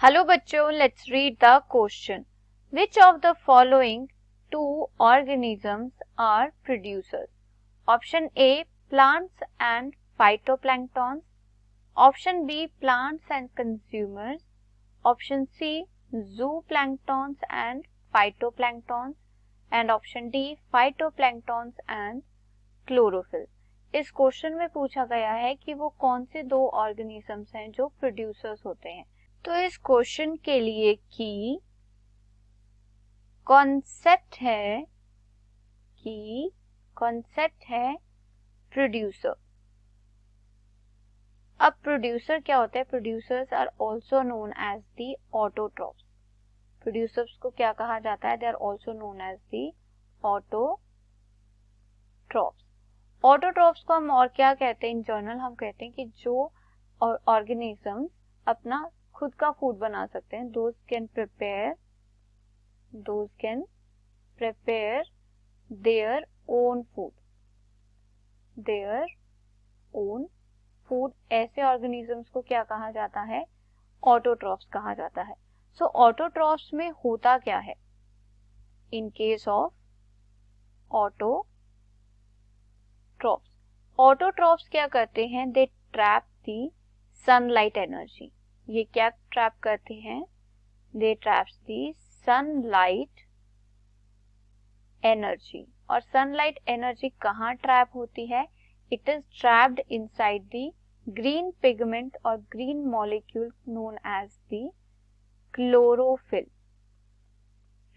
Hello बच्चों, let's read the question. Which of the following two organisms are producers? Option A plants and phytoplanktons, option B plants and consumers, option C zooplanktons and phytoplanktons and option D phytoplanktons and chlorophyll. इस question में पूछा गया है कि वो कौन से दो ऑर्गेनिजम्स हैं जो प्रोड्यूसर्स होते हैं. तो इस क्वेश्चन के लिए की कॉन्सेप्ट है प्रोड्यूसर. अब प्रोड्यूसर क्या होता है? Producers are also known as the autotrophs. Producers को क्या कहा जाता है? They are also known as the autotrophs. Autotrophs को हम और क्या कहते हैं? इन जनरल हम कहते हैं कि जो ऑर्गेनिजम्स अपना खुद का फूड बना सकते हैं. Those can prepare their own food. ऐसे ऑर्गेनिजम्स को क्या कहा जाता है? ऑटोट्रॉप्स कहा जाता है. सो ऑटोट्रॉप्स में होता क्या है? इन केस ऑफ ऑटोट्रॉप्स क्या करते हैं? They trap the sunlight energy. ये क्या ट्रैप करते हैं? They traps the sunlight energy. और सनलाइट एनर्जी कहाँ ट्रैप होती है? It is trapped inside the green pigment और green molecule known as the chlorophyll.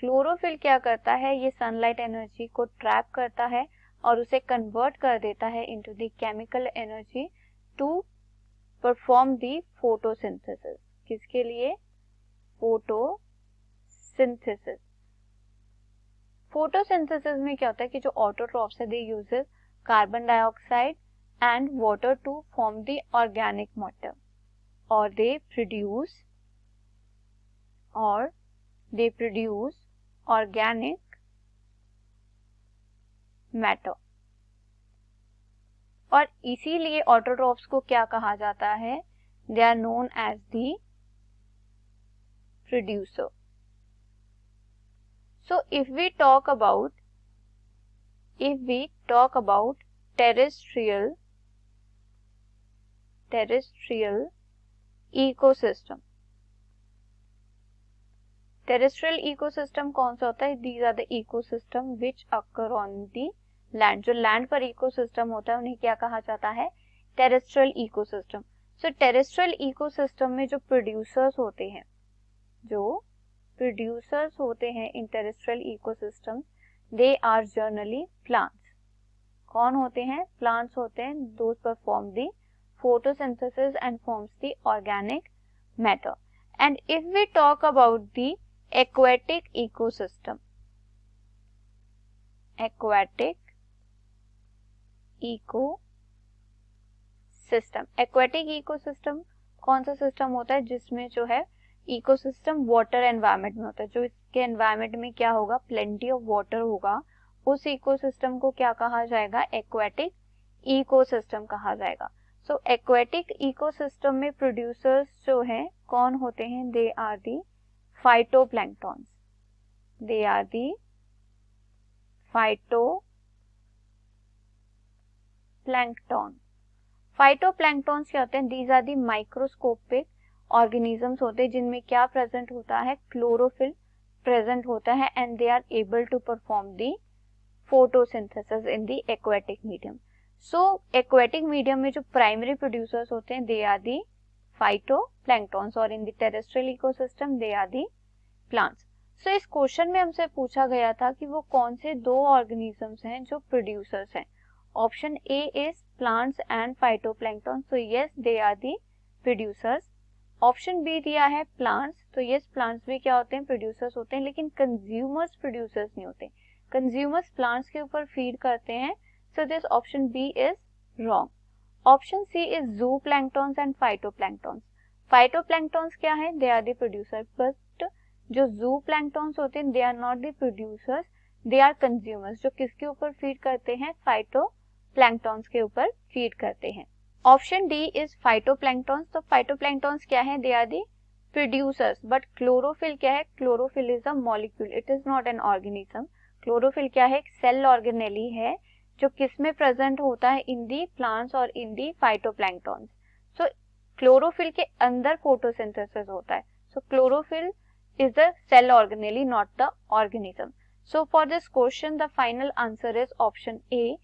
Chlorophyll क्या करता है? ये सनलाइट एनर्जी को ट्रैप करता है और उसे कन्वर्ट कर देता है into the chemical energy to perform the photosynthesis. किसके लिए? फोटोसिंथेसिस. फोटोसिंथेसिस में क्या होता है कि जो ऑटोट्रॉप्स है they uses carbon dioxide and water to form the organic matter और दे प्रोड्यूस ऑर्गेनिक मैटर. और इसीलिए ऑटोट्रॉप्स को क्या कहा जाता है? They are known as the producer. So if we talk about terrestrial ecosystem. Terrestrial ecosystem कौन सा होता है? These are the ecosystem which occur on the land. जो लैंड पर इकोसिस्टम होता है उन्हें क्या कहा जाता है? Terrestrial ecosystem. So terrestrial ecosystem में जो प्रोड्यूसर्स होते हैं in terrestrial ecosystem, they are generally plants. कौन होते हैं? प्लांट्स होते हैं. Those perform the photosynthesis and forms the organic matter. And if we talk about the aquatic ecosystem. Aquatic ecosystem कौन सा सिस्टम होता है? जिसमें जो है इकोसिस्टम वाटर एनवायरनमेंट में होता है. जो इसके एनवायरनमेंट में क्या होगा? प्लेंटी ऑफ वाटर होगा. उस इकोसिस्टम को क्या कहा जाएगा? एक्वेटिक इकोसिस्टम कहा जाएगा. सो एक्वेटिक इकोसिस्टम में प्रोड्यूसर्स जो हैं कौन होते हैं? They are the phytoplanktons. They are the phytoplanktons क्या होते हैं? These are the microscopic organisms होते हैं जिनमें क्या प्रेजेंट होता है? क्लोरोफिल प्रेजेंट होता है and they are able to perform the photosynthesis in the aquatic medium. So aquatic medium में जो प्राइमरी प्रोड्यूसर्स होते हैं they are the phytoplanktons और in the terrestrial ecosystem they are the plants. So इस question में हमसे पूछा गया था कि वो कौन से दो ऑर्गेनिजम्स हैं जो प्रोड्यूसर्स हैं. Option A is plants and phytoplankton. So yes they are the producers. Option B दिया है प्लांट्स. तो यस प्लांट्स भी क्या होते हैं? प्रोड्यूसर्स होते हैं. लेकिन कंज्यूमर्स प्रोड्यूसर्स नहीं होते. कंज्यूमर्स प्लांट्स के ऊपर फीड करते हैं. So this option B is wrong. Option C is zooplanktons and phytoplanktons. Phytoplanktons क्या है? They are the producer. But जो ज़ूप्लैंक्टॉन्स होते हैं they are not the producers, they are consumers. जो किसके ऊपर फीड करते हैं? फाइटोप्लैंक्टॉन्स के ऊपर फीड करते हैं. Option D is phytoplanktons. तो फाइटोप्लैंक्टॉन्स क्या है? They are the producers, but chlorophyll क्या है? Chlorophyll is a molecule, it is not an organism. Chlorophyll क्या है? एक सेल ऑर्गेनेली है जो किस में प्रेजेंट होता है? इन दी प्लांट्स और इन दी फाइटोप्लैंक्टॉन्स. सो क्लोरोफिल के अंदर फोटोसिंथेसिस होता है. सो chlorophyll is the cell organelle, not the organism. So for this question, the final answer is option A,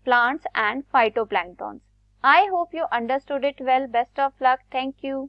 plants and phytoplanktons. I hope you understood it well. Best of luck. Thank you.